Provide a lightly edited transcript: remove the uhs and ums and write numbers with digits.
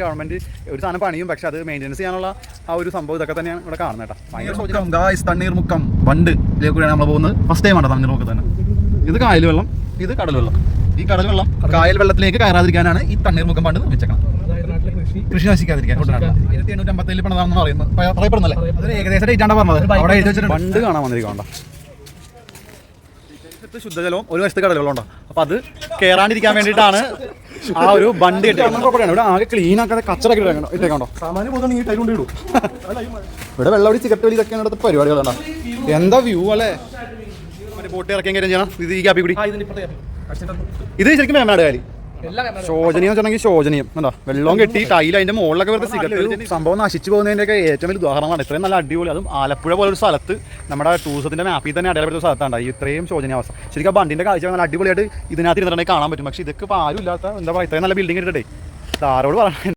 Government ഒരു സാധനം പണിയും, പക്ഷെ അത് മെയിൻ്റെനൻസ് ചെയ്യാനുള്ള ആ ഒരു സംഭവം ഇതൊക്കെ തന്നെയാണ് ഇവിടെ കാണുന്നത് കേട്ടോ. തണ്ണീർമുക്കം ബണ്ടിലേക്കൂടെയാണ് നമ്മൾ പോകുന്നത്. ഫസ്റ്റ് ടൈം ആണ് തണ്ണീർമുക്കം തന്നെ. ഇത് കായൽ വെള്ളം, ഇത് കടൽ വെള്ളം. ഈ കടൽ വെള്ളം കായൽ വെള്ളത്തിലേക്ക് കയറാതിരിക്കാനാണ് ഈ തണ്ണീർമുക്കം ബണ്ട് നിർമ്മിച്ചേക്കണം. കൃഷി നശിക്കാതിരിക്കാൻ 1857 പണിതാണെന്ന് പറയപ്പെടുന്നല്ലേ. അതൊരു ഏകദേശം ഡേറ്റ് ആണ് പറഞ്ഞത്. അവിടെ എഴുതി വെച്ചിട്ട് ബണ്ട് കാണാൻ വന്നിരിക്കണ്ട. ശുദ്ധജലവും ഒരു വശത്ത് കടലുകളും ഉണ്ടാവും. അപ്പൊ അത് കയറാണ്ടിരിക്കാൻ വേണ്ടിയിട്ടാണ് ആ ഒരു ബണ്ട് കെട്ടിയാണ്. ഇവിടെ ആകെ ക്ലീൻ ആക്കാതെ കച്ചറൊക്കെ ഇട്ടേക്കണ്ടോ. ഇവിടെ വെള്ളം ഒടി സിഗരറ്റ് വലി ഇതൊക്കെയാണ് ഇവിടുത്തെ പരിപാടികളുണ്ടോ. എന്താ വ്യൂ അല്ലേ. മറ്റേ ബോട്ട് ഇറക്കാൻ കാര്യം ചെയ്യണം. ഇത് ഈ ഗ്യാപ്പിൽ കൂടി ഇത് ശരിക്കും വേമാട് കാലി ശോചനീയം വെച്ചിട്ടുണ്ടെങ്കിൽ ശോചനീയം എന്താ വെള്ളം കെട്ടി ടൈൽ അതിന്റെ മുകളിലൊക്കെ വെറുതെ സിഗരറ്റ് സംഭവം നശിച്ചു പോകുന്നതിൻ്റെയൊക്കെ ഏറ്റവും വലിയ ഉദാഹരണമാണ്. ഇത്രയും നല്ല അടിപൊളി, അതും ആലപ്പുഴ പോലൊരു സ്ഥലത്ത് നമ്മുടെ ടൂറിസത്തിന്റെ മാപ്പിൽ തന്നെ അടയാളപ്പെട്ട സ്ഥലത്താണ് ഇത്രയും ശോചനീയാവസ്ഥ. ശരിക്കും ബണ്ടിന്റെ കാഴ്ച നല്ല അടിപൊളിയായിട്ട് ഇതിനകത്ത് ഇരുന്നിട്ടുണ്ടെങ്കിൽ കാണാൻ പറ്റും. പക്ഷേ ഇതൊക്കെ ഇപ്പോൾ ആരും ഇല്ലാത്ത എന്താ പറയുക ഇത്രയും നല്ല ബിൽഡിംഗ് ഇട്ടിട്ടേ ആരോട് പറയാൻ